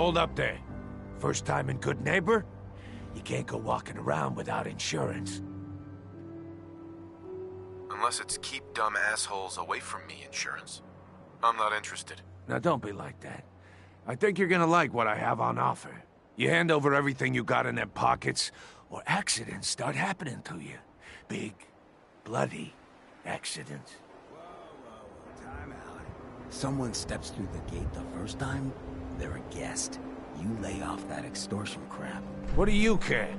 hold up there. First time in Good Neighbor? You can't go walking around without insurance. Unless it's keep dumb assholes away from me insurance. I'm not interested. Now don't be like that. I think you're gonna like what I have on offer. You hand over everything you got in them pockets, or accidents start happening to you. Big, bloody accidents. Whoa, time out. Someone steps through the gate the first time, they're a guest. You lay off that extortion crap. What do you care?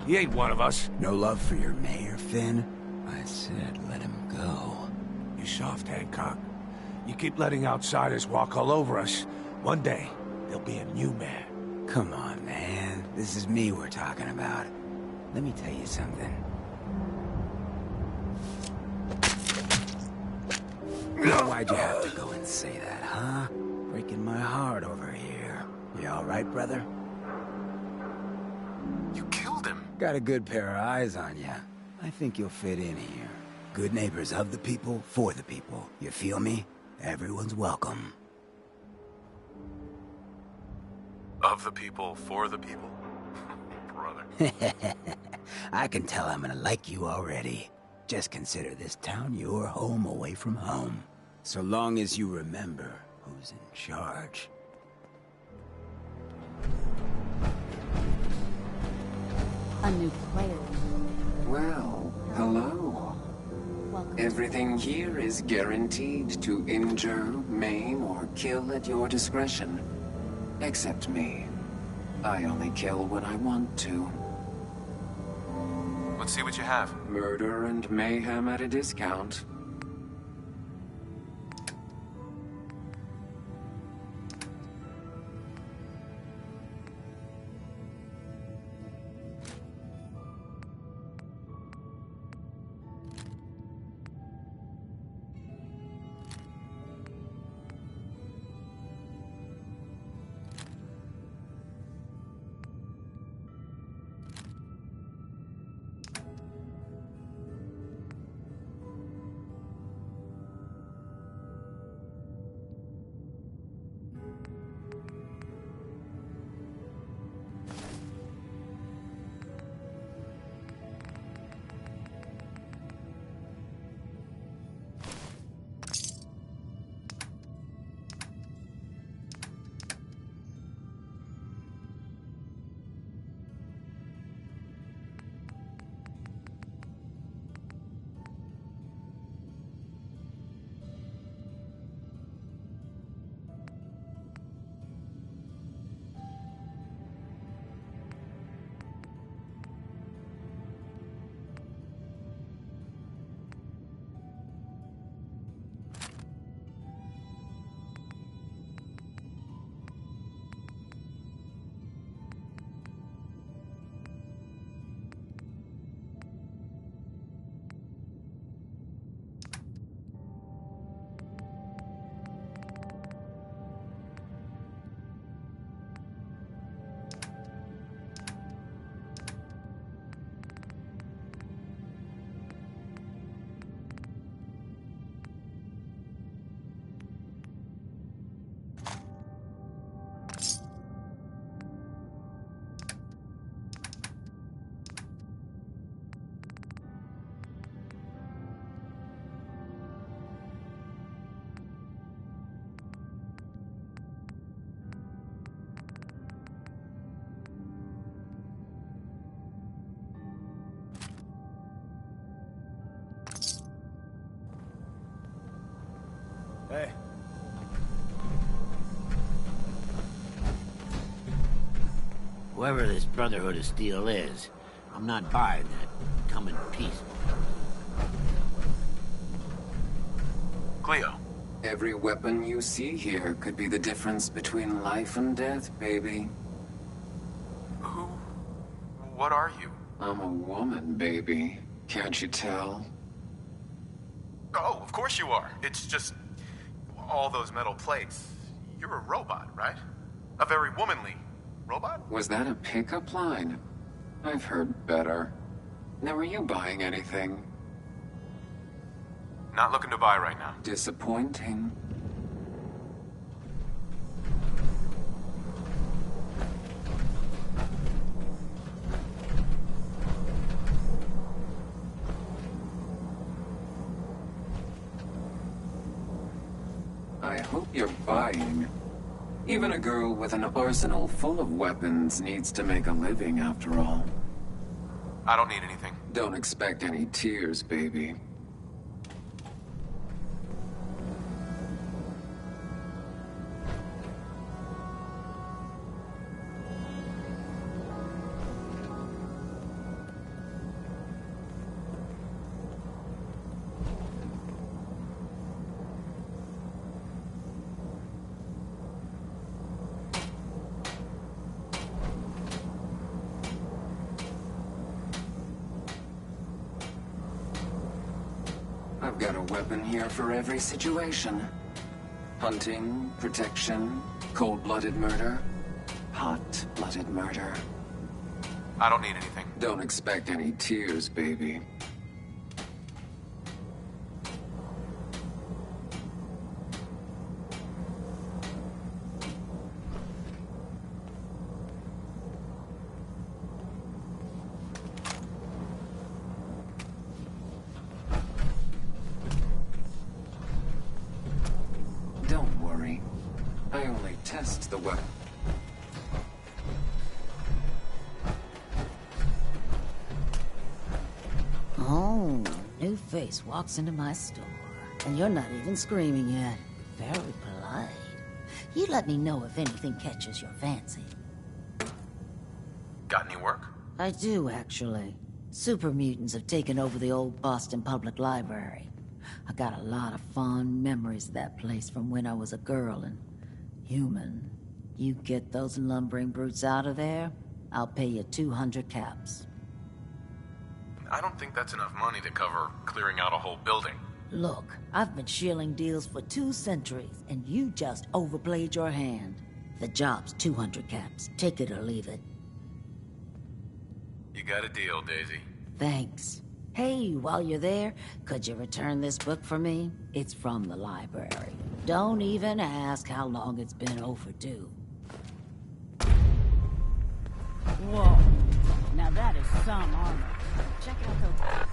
He ain't one of us. No love for your mayor, Finn? I said let him go. You soft, Hancock. You keep letting outsiders walk all over us. One day, there'll be a new mayor. Come on, man. This is me we're talking about. Let me tell you something. Why'd you have to go and say that, huh? Breaking my heart over here. You alright, brother? You killed him. Got a good pair of eyes on ya. I think you'll fit in here. Good neighbors of the people, for the people. You feel me? Everyone's welcome. Of the people, for the people? Brother. I can tell I'm gonna like you already. Just consider this town your home away from home. So long as you remember who's in charge. A new player. Well, hello. Welcome. Everything here is guaranteed to injure, maim, or kill at your discretion. Except me. I only kill when I want to. Let's see what you have. Murder and mayhem at a discount. Hey. Whoever this Brotherhood of Steel is, I'm not buying that. Come in peace. Cleo. Every weapon you see here could be the difference between life and death, baby. Who? What are you? I'm a woman, baby. Can't you tell? Oh, of course you are. It's just... all those metal plates. You're a robot, right? A very womanly robot? Was that a pickup line? I've heard better. Now, are you buying anything? Not looking to buy right now. Disappointing. hope you're buying. Even a girl with an arsenal full of weapons needs to make a living, after all. I don't need anything. Don't expect any tears, baby. I've got a weapon here for every situation. Hunting, protection, cold-blooded murder, hot-blooded murder. I don't need anything. Don't expect any tears, baby. Don't worry. I only test the weapon. Oh, new face walks into my store. And you're not even screaming yet. Very polite. You let me know if anything catches your fancy. Got any work? I do, actually. Super mutants have taken over the old Boston Public Library. I got a lot of fond memories of that place from when I was a girl and human. You get those lumbering brutes out of there, I'll pay you 200 caps. I don't think that's enough money to cover clearing out a whole building. Look, I've been shilling deals for 2 centuries, and you just overplayed your hand. The job's 200 caps. Take it or leave it. You got a deal, Daisy. Thanks. Hey, while you're there, could you return this book for me? It's from the library. Don't even ask how long it's been overdue. Whoa. Now that is some armor. Check out those...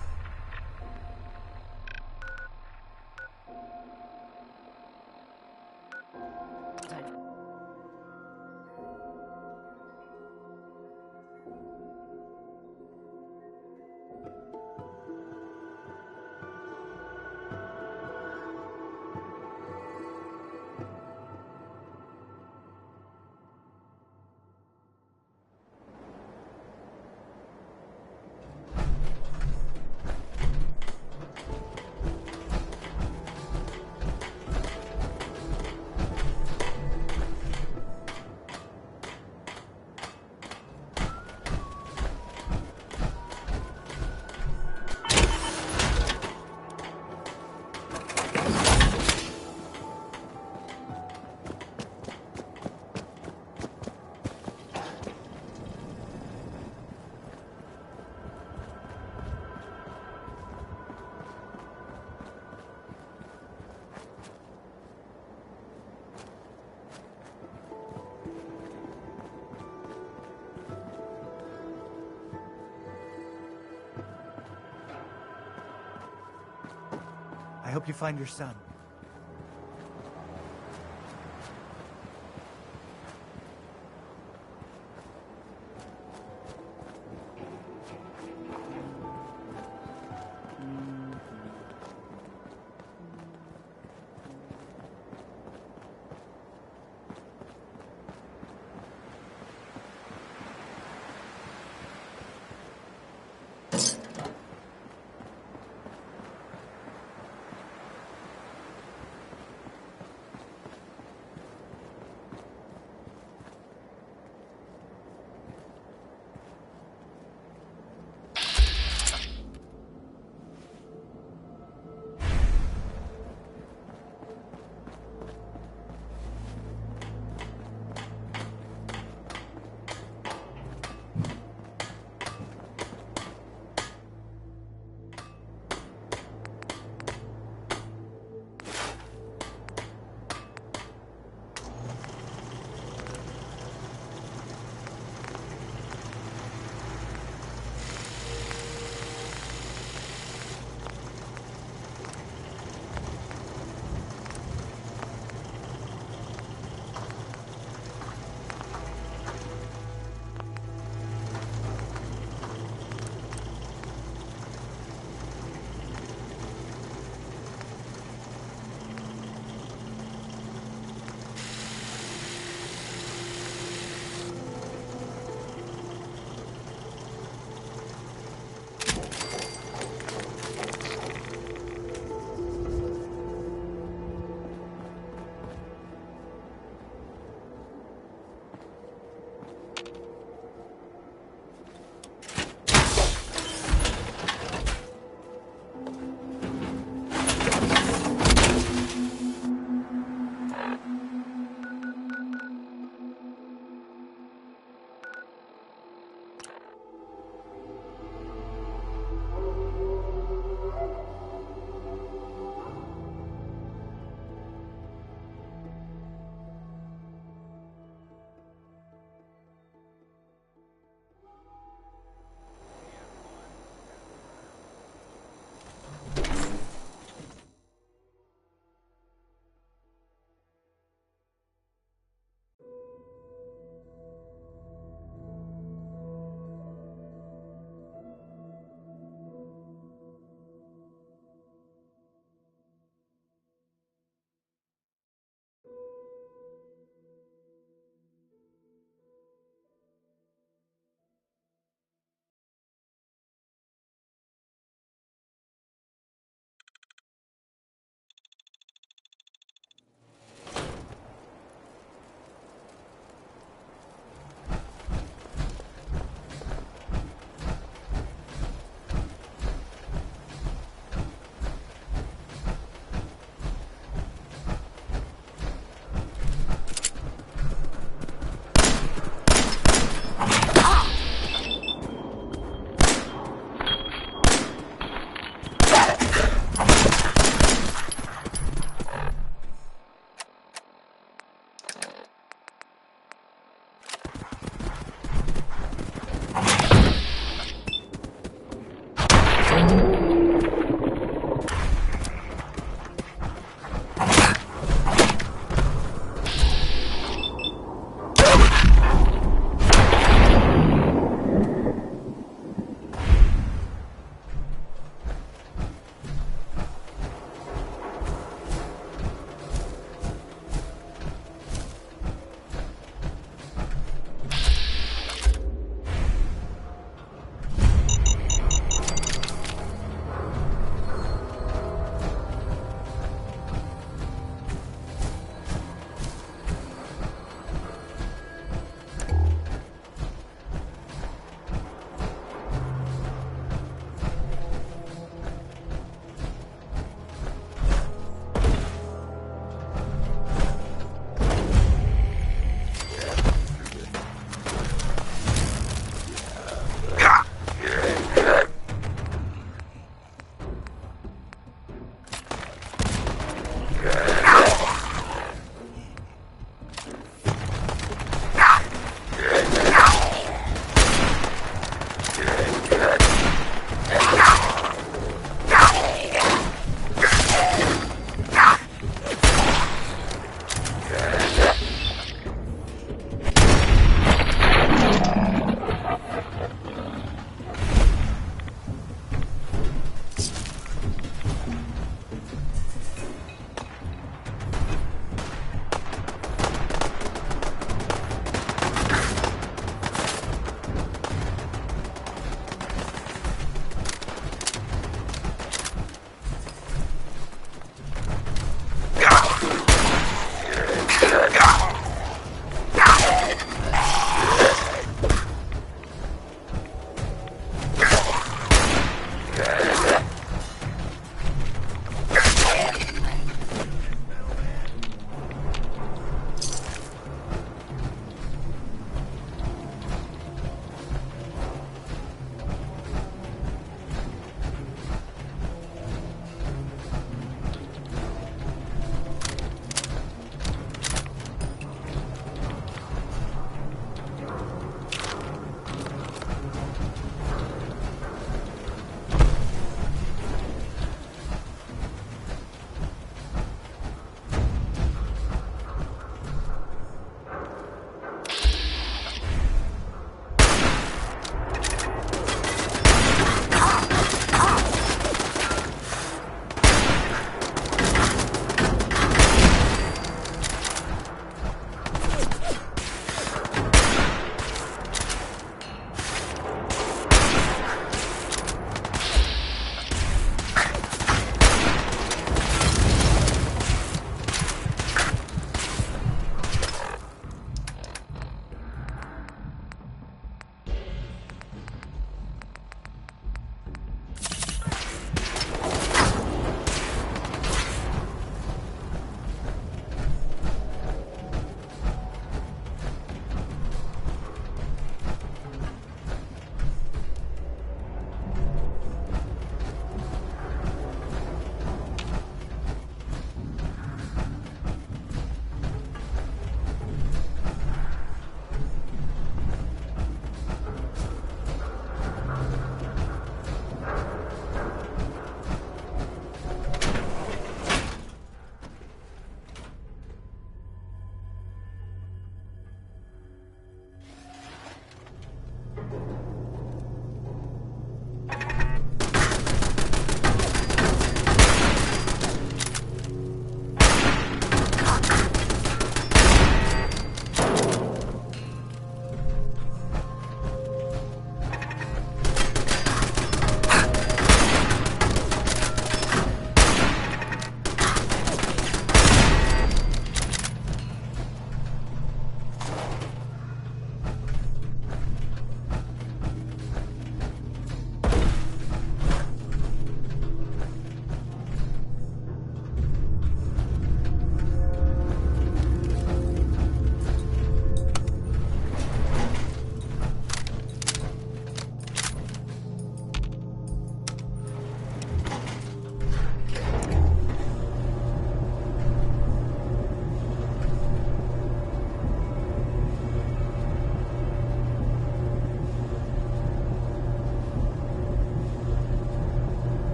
I hope you find your son.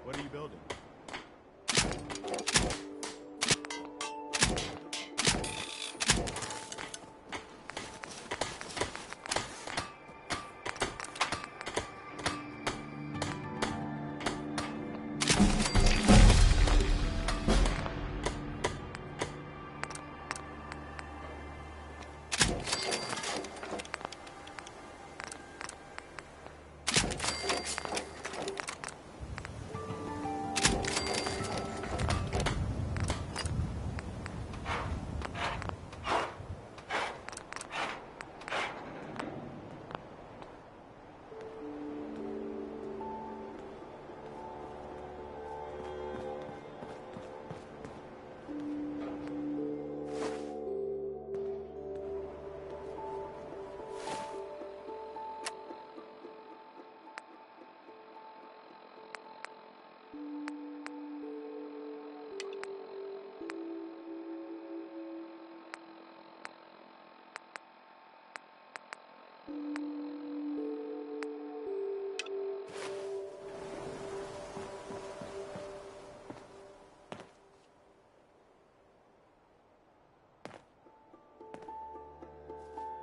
What are you building?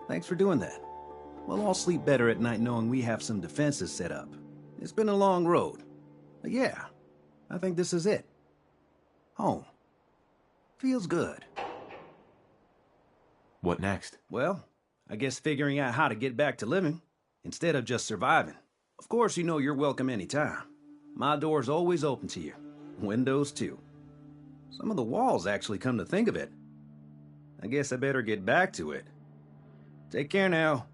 Thanks for doing that. We'll all sleep better at night knowing we have some defenses set up. It's been a long road. But yeah, I think this is it. Home. Feels good. What next? Well, I guess figuring out how to get back to living, instead of just surviving. Of course, you know you're welcome anytime. My door's always open to you. Windows, too. Some of the walls actually come to think of it. I guess I better get back to it. Take care now.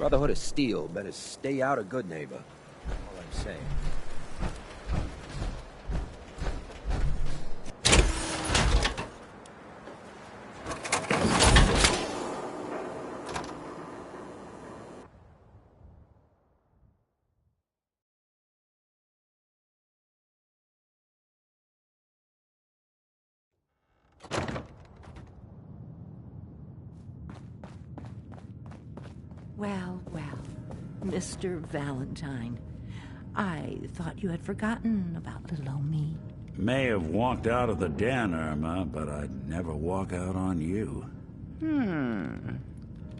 Brotherhood of Steel better stay out of Good Neighbor. All I'm saying. Well, well, Mr. Valentine. I thought you had forgotten about little old me. May have walked out of the den, Irma, but I'd never walk out on you.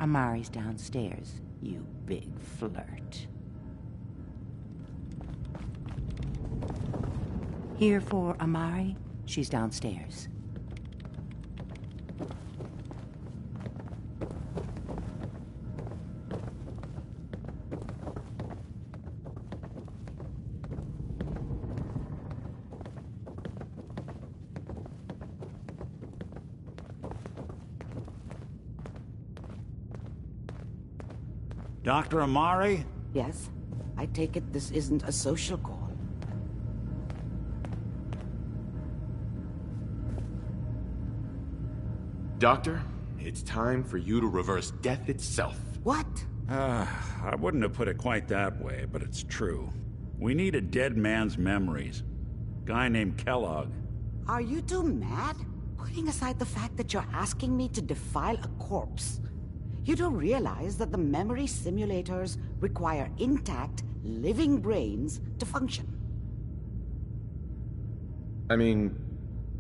Amari's downstairs, you big flirt. Here for Amari? She's downstairs. Dr. Amari? Yes? I take it this isn't a social call. Doctor, it's time for you to reverse death itself. What? I wouldn't have put it quite that way, but it's true. We need a dead man's memories. Guy named Kellogg. Are you two mad? Putting aside the fact that you're asking me to defile a corpse, you don't realize that the memory simulators require intact, living brains to function. I mean,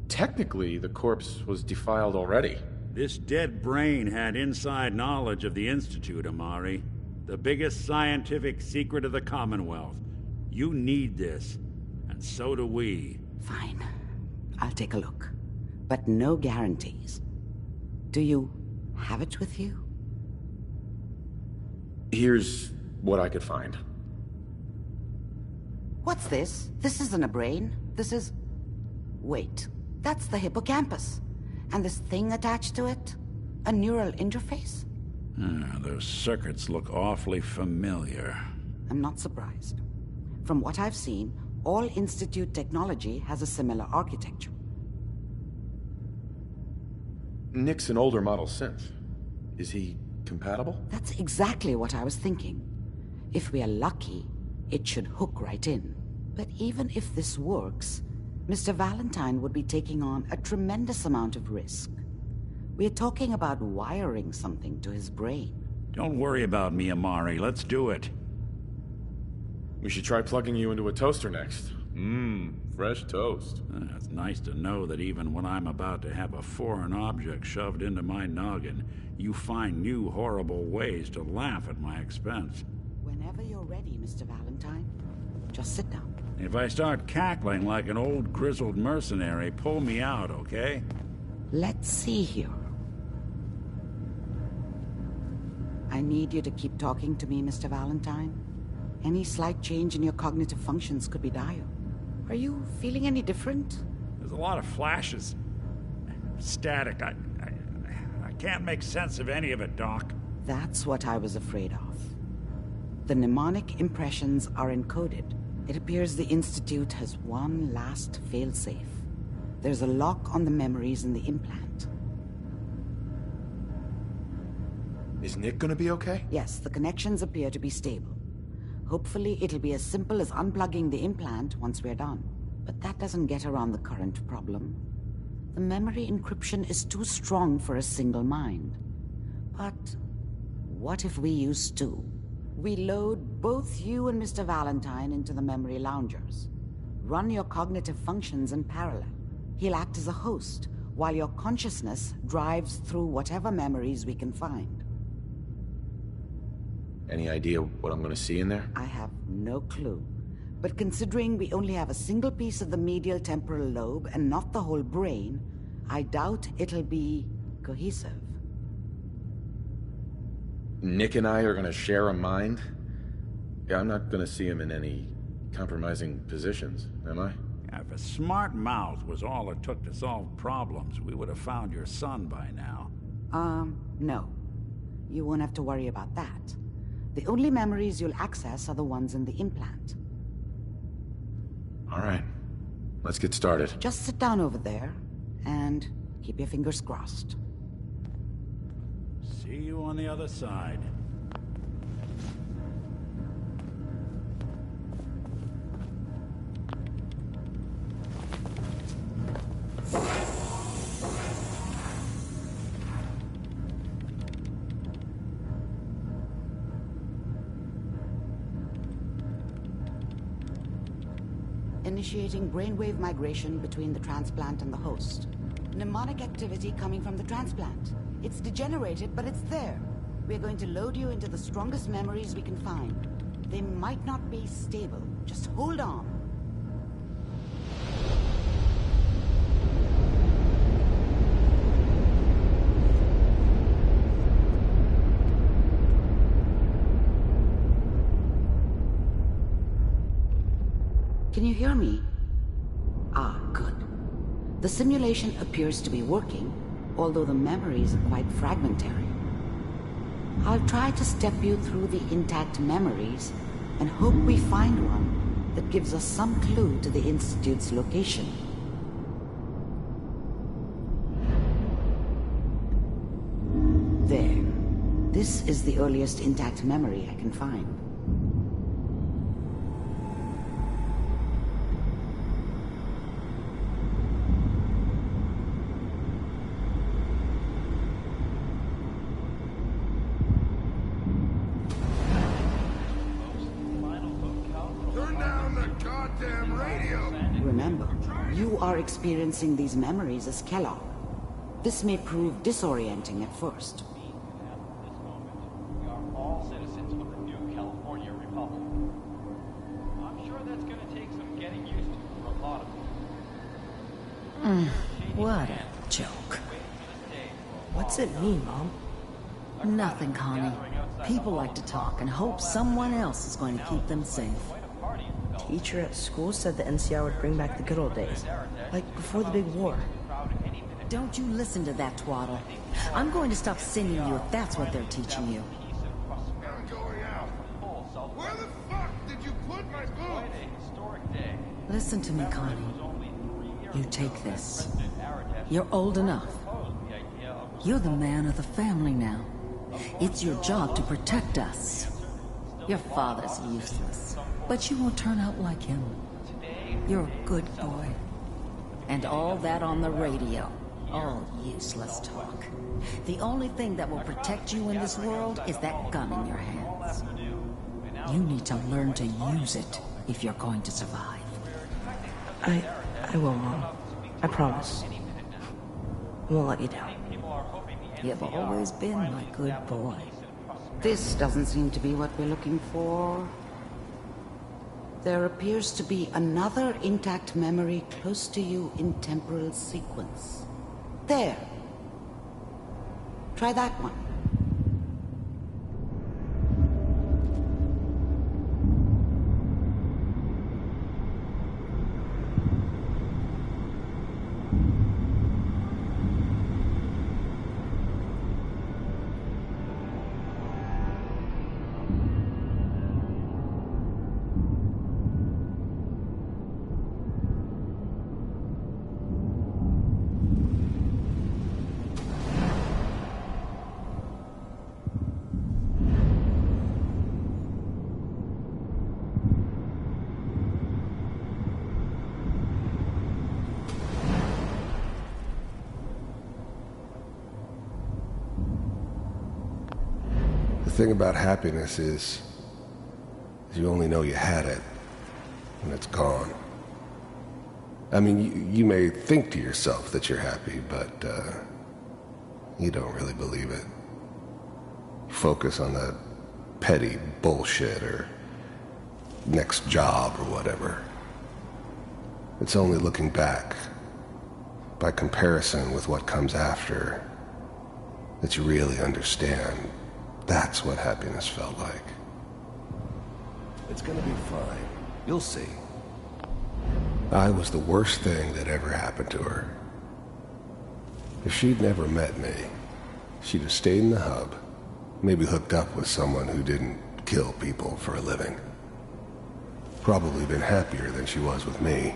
technically, the corpse was defiled already. This dead brain had inside knowledge of the Institute, Amari. The biggest scientific secret of the Commonwealth. You need this, and so do we. Fine. I'll take a look. But no guarantees. Do you have it with you? Here's what I could find. What's this? This isn't a brain. This is... Wait. That's the hippocampus. And this thing attached to it? A neural interface? Those circuits look awfully familiar. I'm not surprised. From what I've seen, all Institute technology has a similar architecture. Nick's an older model synth. Is he compatible? That's exactly what I was thinking. If we are lucky, it should hook right in. But even if this works, Mr. Valentine would be taking on a tremendous amount of risk. We're talking about wiring something to his brain. Don't worry about me, Amari. Let's do it. We should try plugging you into a toaster next. Fresh toast. It's nice to know that even when I'm about to have a foreign object shoved into my noggin, you find new horrible ways to laugh at my expense. Whenever you're ready, Mr. Valentine, just sit down. If I start cackling like an old grizzled mercenary, pull me out, okay? Let's see here. I need you to keep talking to me, Mr. Valentine. Any slight change in your cognitive functions could be dire. Are you feeling any different? There's a lot of flashes. Static. I can't make sense of any of it, Doc. That's what I was afraid of. The mnemonic impressions are encoded. It appears the Institute has one last failsafe. There's a lock on the memories in the implant. Is Nick gonna be okay? Yes, the connections appear to be stable. Hopefully it'll be as simple as unplugging the implant once we're done. But that doesn't get around the current problem. The memory encryption is too strong for a single mind. But what if we use two? We load both you and Mr. Valentine into the memory loungers. Run your cognitive functions in parallel. He'll act as a host, while your consciousness drives through whatever memories we can find. Any idea what I'm gonna see in there? I have no clue. But considering we only have a single piece of the medial temporal lobe and not the whole brain, I doubt it'll be cohesive. Nick and I are gonna share a mind? Yeah, I'm not gonna see him in any compromising positions, am I? If a smart mouth was all it took to solve problems, we would have found your son by now. No. You won't have to worry about that. The only memories you'll access are the ones in the implant. All right. Let's get started. Just sit down over there and keep your fingers crossed. See you on the other side. Initiating brainwave migration between the transplant and the host. Mnemonic activity coming from the transplant. It's degenerated, but it's there. We're going to load you into the strongest memories we can find. They might not be stable. Just hold on. Can you hear me? Ah, good. The simulation appears to be working, although the memories are quite fragmentary. I'll try to step you through the intact memories and hope we find one that gives us some clue to the Institute's location. There. This is the earliest intact memory I can find. Remember, you are experiencing these memories as Kellogg. This may prove disorienting at first. We are all citizens of the new California Republic. I'm sure that's going to take some getting used to for a lot of people. What a joke. What's it mean, Mom? Nothing, Connie. People like to talk and hope someone else is going to keep them safe. Teacher at school said the NCR would bring back the good old days, like before the big war. Don't you listen to that twaddle. I'm going to stop sending you if that's what they're teaching you. I'm going out. Where the fuck did you put my book? Listen to me, Connie. You take this. You're old enough. You're the man of the family now. It's your job to protect us. Your father's useless, but you won't turn out like him. You're a good boy. And all that on the radio, all useless talk. The only thing that will protect you in this world is that gun in your hands. You need to learn to use it if you're going to survive. I will, Mom. I promise. I won't let you down. You've always been my good boy. This doesn't seem to be what we're looking for. There appears to be another intact memory close to you in temporal sequence. There. Try that one. The thing about happiness is you only know you had it when it's gone. I mean, you may think to yourself that you're happy, but you don't really believe it. You focus on that petty bullshit or next job or whatever. It's only looking back, by comparison with what comes after, that you really understand. That's what happiness felt like. It's gonna be fine. You'll see. I was the worst thing that ever happened to her. If she'd never met me, she'd have stayed in the hub, maybe hooked up with someone who didn't kill people for a living. Probably been happier than she was with me.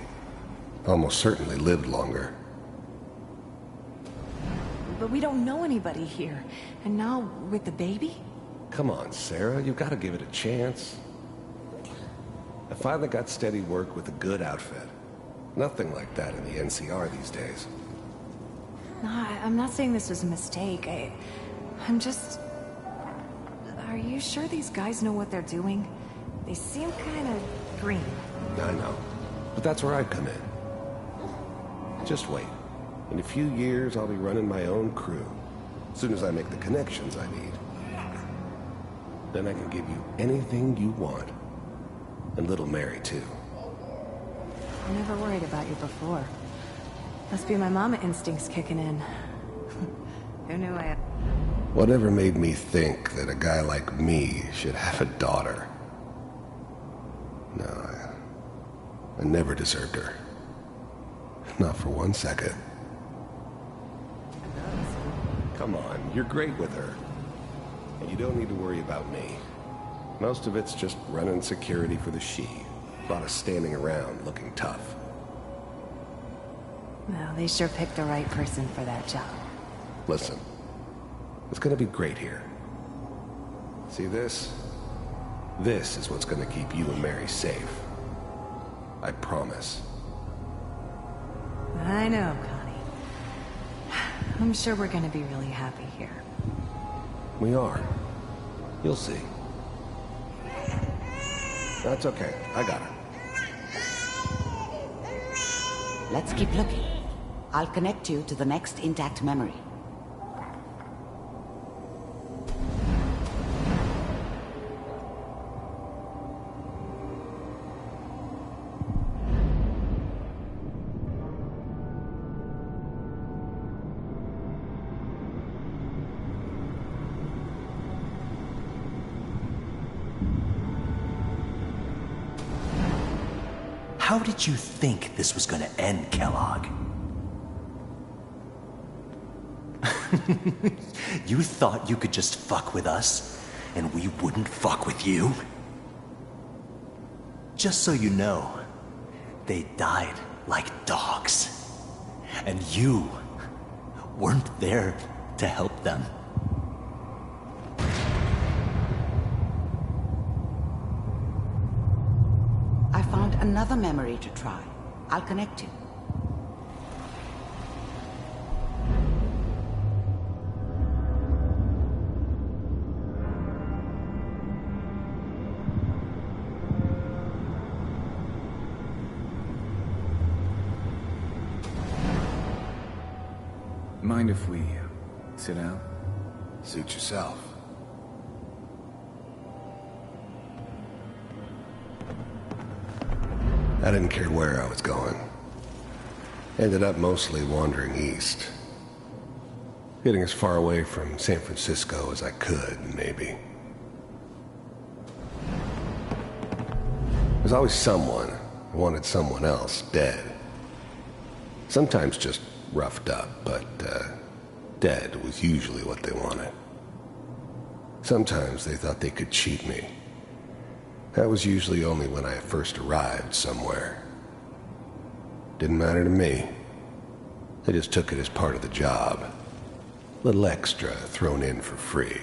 Almost certainly lived longer. But we don't know anybody here. And now, with the baby? Come on, Sarah, you've got to give it a chance. I finally got steady work with a good outfit. Nothing like that in the NCR these days. No, I'm not saying this was a mistake. I'm just... Are you sure these guys know what they're doing? They seem kind of green. I know, but that's where I come in. Just wait. In a few years, I'll be running my own crew. As soon as I make the connections I need. Then I can give you anything you want. And little Mary, too. I never worried about you before. Must be my mama instincts kicking in. Who knew I had... Whatever made me think that a guy like me should have a daughter? No, I never deserved her. Not for 1 second. Come on, you're great with her. And you don't need to worry about me. Most of it's just running security for the she. A lot of standing around looking tough. Well, they sure picked the right person for that job. Listen, it's gonna be great here. See this? This is what's gonna keep you and Mary safe. I promise. I know, Connie. I'm sure we're gonna be really happy here. We are. You'll see. That's okay. I got her. Let's keep looking. I'll connect you to the next intact memory. How did you think this was gonna end, Kellogg? You thought you could just fuck with us, and we wouldn't fuck with you? Just so you know, they died like dogs. And you weren't there to help them. I found another memory to try. I'll connect you. Mind if we sit down? Suit yourself. I didn't care where I was going. Ended up mostly wandering east. Getting as far away from San Francisco as I could, maybe. There's always someone who wanted someone else dead. Sometimes just roughed up, but dead was usually what they wanted. Sometimes they thought they could cheat me. That was usually only when I first arrived somewhere. Didn't matter to me. They just took it as part of the job. Little extra thrown in for free.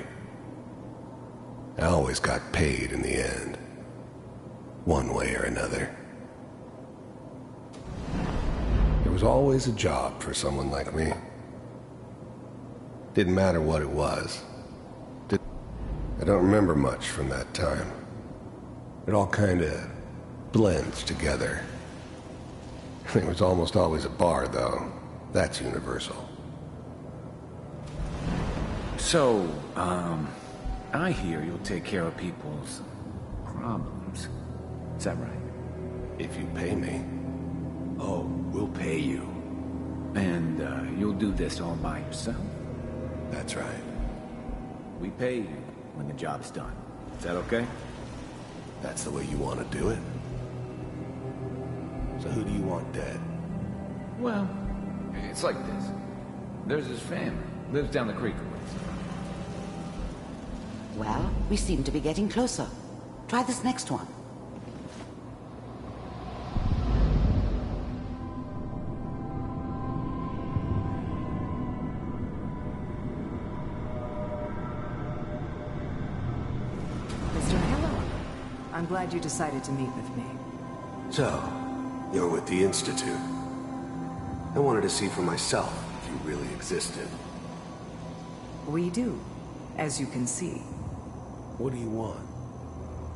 I always got paid in the end. One way or another. There was always a job for someone like me. Didn't matter what it was. I don't remember much from that time. It all kinda blends together. There was almost always a bar, though. That's universal. So, I hear you'll take care of people's problems. Is that right? If you pay me. Oh, we'll pay you. And, you'll do this all by yourself? That's right. We pay you when the job's done. Is that okay? That's the way you want to do it? So who do you want dead? Well, it's like this. There's his family. Lives down the creek a ways. Well, we seem to be getting closer. Try this next one. Mr. Kellogg, I'm glad you decided to meet with me. So, you're with the Institute. I wanted to see for myself if you really existed. We do, as you can see. What do you want?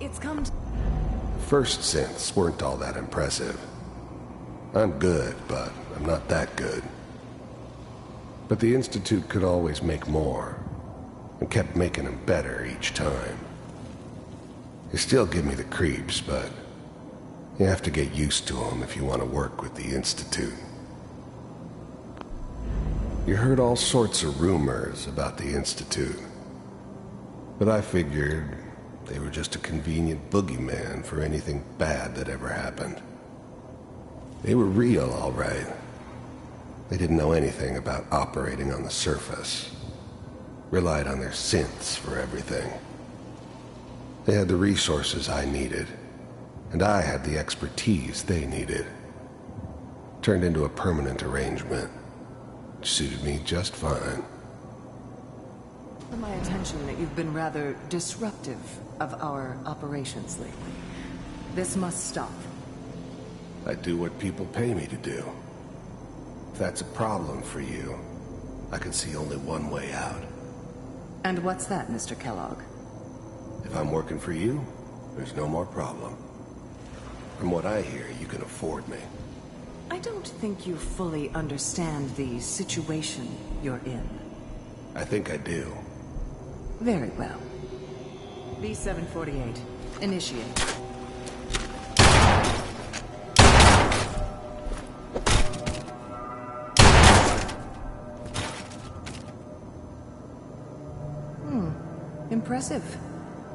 It's come to... First synths weren't all that impressive. I'm good, but I'm not that good. But the Institute could always make more, and kept making them better each time. They still give me the creeps, but you have to get used to them if you want to work with the Institute. You heard all sorts of rumors about the Institute, but I figured they were just a convenient boogeyman for anything bad that ever happened. They were real, all right. They didn't know anything about operating on the surface. Relied on their synths for everything. They had the resources I needed, and I had the expertise they needed. Turned into a permanent arrangement. Suited me just fine. To my attention that you've been rather disruptive of our operations lately. This must stop. I do what people pay me to do. If that's a problem for you, I can see only one way out. And what's that, Mr. Kellogg? If I'm working for you, there's no more problem. From what I hear, you can afford me. I don't think you fully understand the situation you're in. I think I do. Very well. B-748, initiate. Impressive.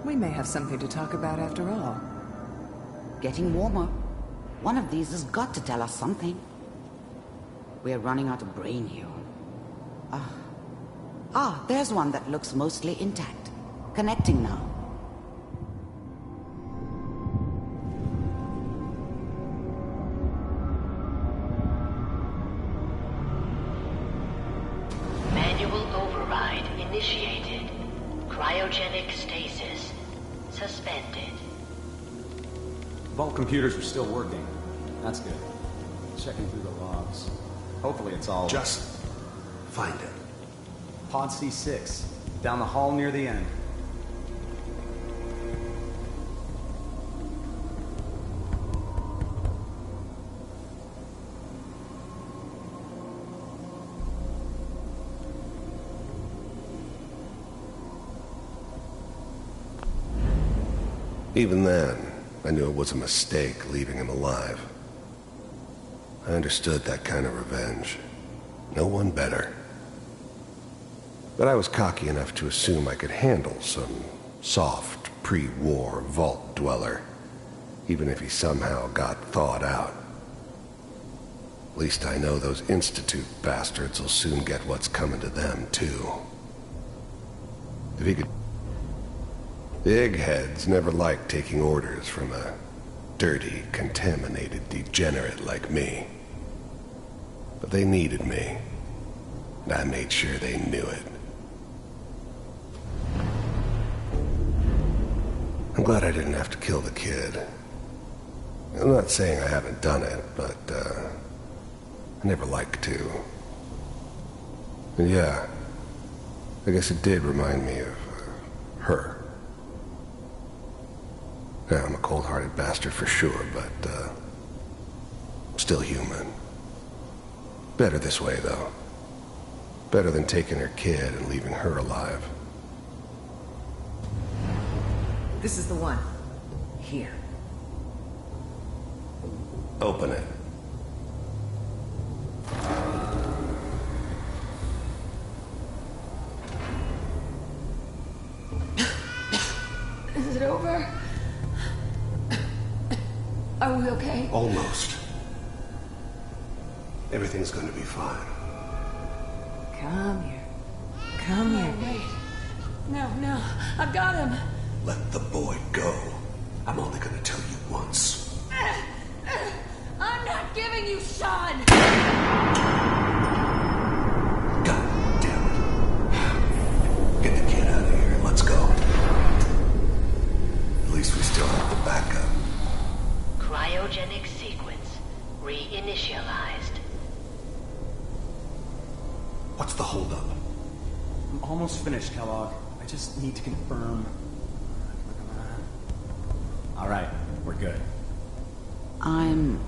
We may have something to talk about after all. Getting warmer. One of these has got to tell us something. We're running out of brain here. There's one that looks mostly intact. Connecting now. Manual override initiated. Cryogenic stasis suspended. Vault computers are still working. That's good. Checking through the logs. Hopefully it's all... Just find it. Pod C6. Down the hall near the end. Even then, I knew it was a mistake leaving him alive. I understood that kind of revenge. No one better. But I was cocky enough to assume I could handle some soft, pre-war vault dweller, even if he somehow got thawed out. At least I know those Institute bastards will soon get what's coming to them, too. If he could... The eggheads never liked taking orders from a dirty, contaminated degenerate like me. But they needed me, and I made sure they knew it. I'm glad I didn't have to kill the kid. I'm not saying I haven't done it, but, I never liked to. And yeah, I guess it did remind me of, her. Yeah, I'm a cold-hearted bastard for sure, but, still human. Better this way, though. Better than taking her kid and leaving her alive. This is the one. Here. Open it. Is it over? Are we okay? Almost. Everything's gonna be fine. Come here. Come here. Wait. No, I've got him. Let the boy go. I'm only gonna tell you once. I'm not giving you Sean! God damn it. Get the kid out of here and let's go. At least we still have the backup. Cryogenic sequence reinitialized. What's the holdup? I'm almost finished, Kellogg. I just need to confirm. All right, we're good. I'm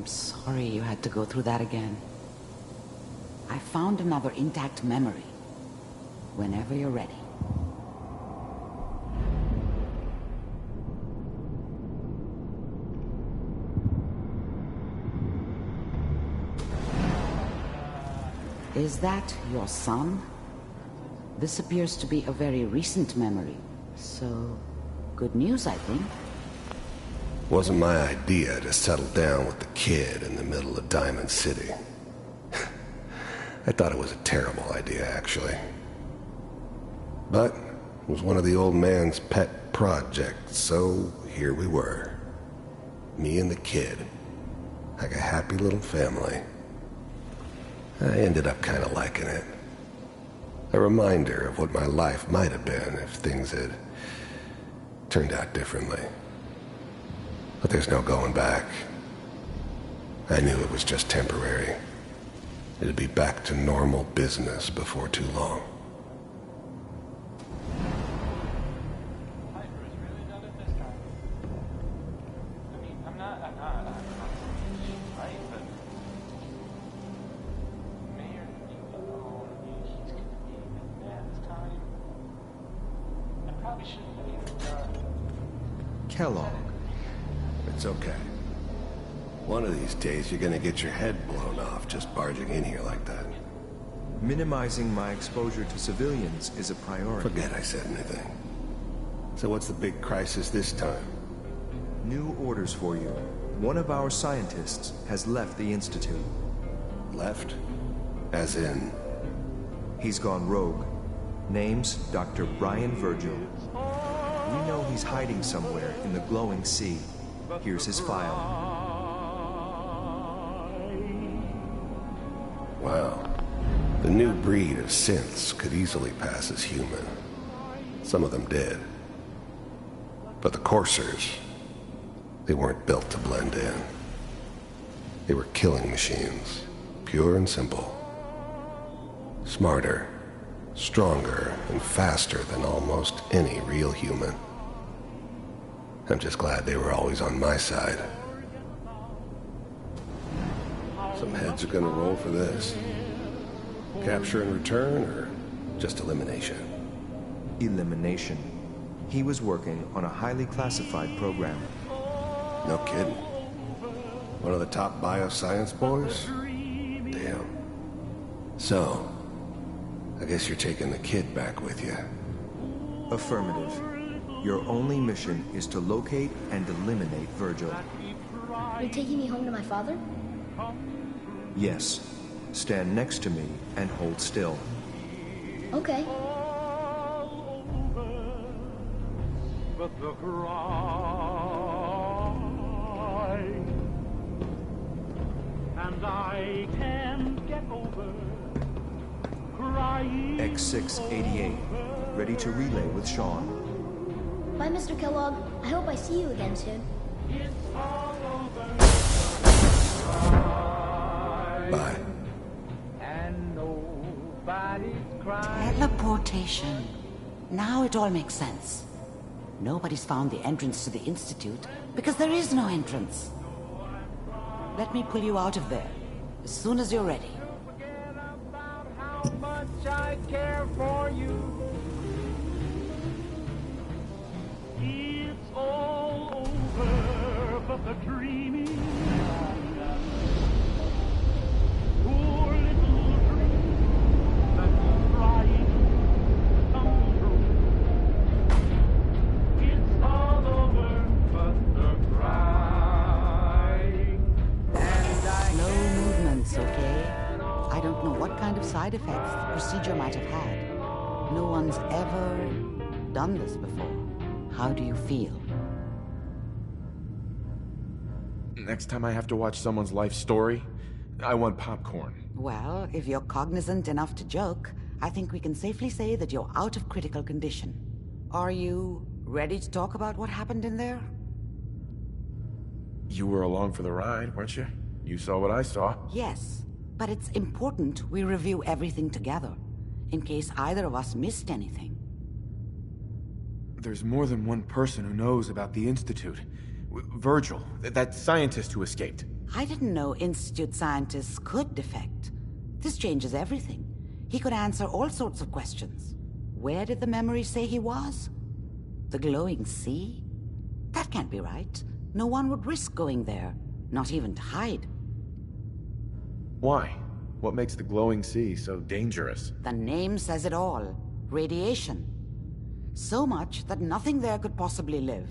sorry you had to go through that again. I found another intact memory. Whenever you're ready. Is that your son? This appears to be a very recent memory, so good news, I think. Wasn't my idea to settle down with the kid in the middle of Diamond City. I thought it was a terrible idea, actually. But it was one of the old man's pet projects, so here we were. Me and the kid. Like a happy little family. I ended up kind of liking it. A reminder of what my life might have been if things had turned out differently. But there's no going back. I knew it was just temporary. It'd be back to normal business before too long. Kellogg. It's okay. One of these days you're gonna get your head blown off just barging in here like that. Minimizing my exposure to civilians is a priority. Forget I said anything. So what's the big crisis this time? New orders for you. One of our scientists has left the Institute. Left? As in? He's gone rogue. Name's Dr. Brian Virgil. We know he's hiding somewhere in the glowing sea. Here's his file. Wow. The new breed of synths could easily pass as human. Some of them did. But the coursers, they weren't built to blend in. They were killing machines, pure and simple. Smarter, stronger, and faster than almost any real human. I'm just glad they were always on my side. Some heads are gonna roll for this. Capture and return, or just elimination? Elimination. He was working on a highly classified program. No kidding. One of the top bioscience boys? Damn. So, I guess you're taking the kid back with you. Affirmative. Your only mission is to locate and eliminate Virgil. Are you taking me home to my father? Yes. Stand next to me and hold still. Okay. But the cry, and I can't get over crying. X688, ready to relay with Sean. Bye, Mr. Kellogg. I hope I see you again soon. Bye. Teleportation. Now it all makes sense. Nobody's found the entrance to the Institute because there is no entrance. Let me pull you out of there as soon as you're ready. How much I care for you. It's all over, but the dreaming. Poor little dream that was trying to come true. It's all over, but the crying. No movements, okay? I don't know what kind of side effects the procedure might have had. No one's ever done this before. How do you feel? Next time I have to watch someone's life story, I want popcorn. Well, if you're cognizant enough to joke, I think we can safely say that you're out of critical condition. Are you ready to talk about what happened in there? You were along for the ride, weren't you? You saw what I saw. Yes, but it's important we review everything together, in case either of us missed anything. There's more than one person who knows about the Institute. Virgil, that scientist who escaped. I didn't know Institute scientists could defect. This changes everything. He could answer all sorts of questions. Where did the memory say he was? The glowing sea? That can't be right. No one would risk going there, not even to hide. Why? What makes the glowing sea so dangerous? The name says it all. Radiation. So much that nothing there could possibly live.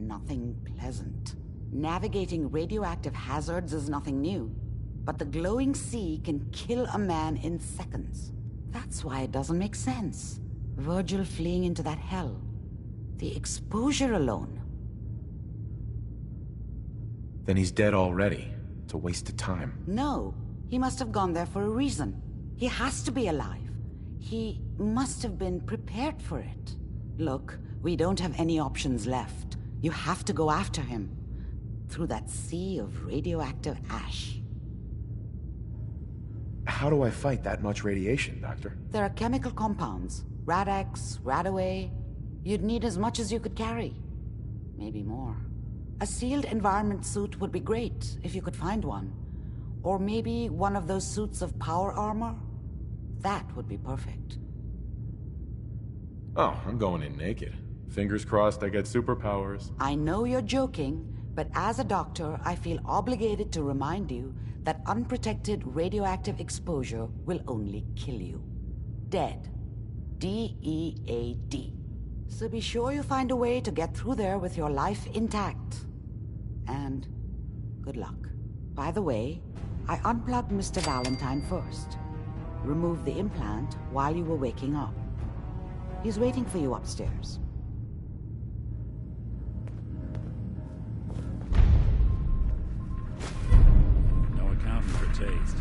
Nothing pleasant. Navigating radioactive hazards is nothing new, but the glowing sea can kill a man in seconds. That's why it doesn't make sense. Virgil fleeing into that hell. The exposure alone. Then he's dead already. It's a waste of time. No, he must have gone there for a reason. He has to be alive. He must have been prepared for it. Look, we don't have any options left. You have to go after him. Through that sea of radioactive ash. How do I fight that much radiation, Doctor? There are chemical compounds. Rad-X, Radaway. You'd need as much as you could carry. Maybe more. A sealed environment suit would be great, if you could find one. Or maybe one of those suits of power armor? That would be perfect. Oh, I'm going in naked. Fingers crossed I get superpowers. I know you're joking, but as a doctor, I feel obligated to remind you that unprotected radioactive exposure will only kill you. Dead. D-E-A-D. So be sure you find a way to get through there with your life intact. And good luck. By the way, I unplugged Mr. Valentine first. Removed the implant while you were waking up. He's waiting for you upstairs. No accounting for taste.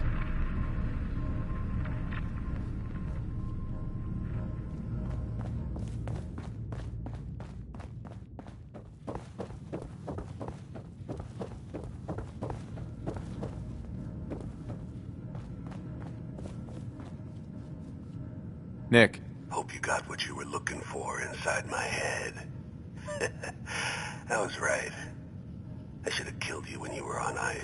Nick. Hope you got what you were looking for inside my head. I was right. I should have killed you when you were on ice.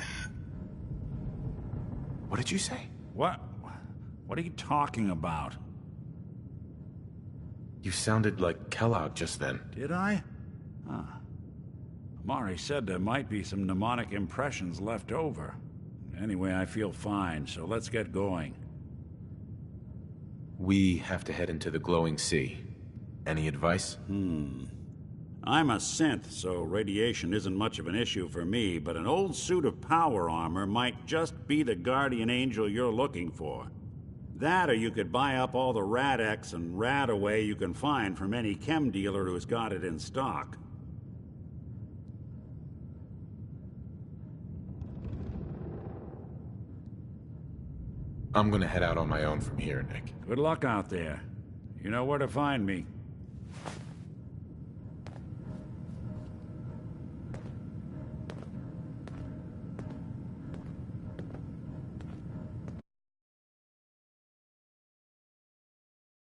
What did you say? What are you talking about? You sounded like Kellogg just then. Did I? Amari said there might be some mnemonic impressions left over. Anyway, I feel fine, so let's get going. We have to head into the glowing sea. Any advice? I'm a synth, so radiation isn't much of an issue for me, but an old suit of power armor might just be the guardian angel you're looking for. That, or you could buy up all the Rad-X and Radaway you can find from any chem dealer who's got it in stock. I'm gonna head out on my own from here, Nick. Good luck out there. You know where to find me.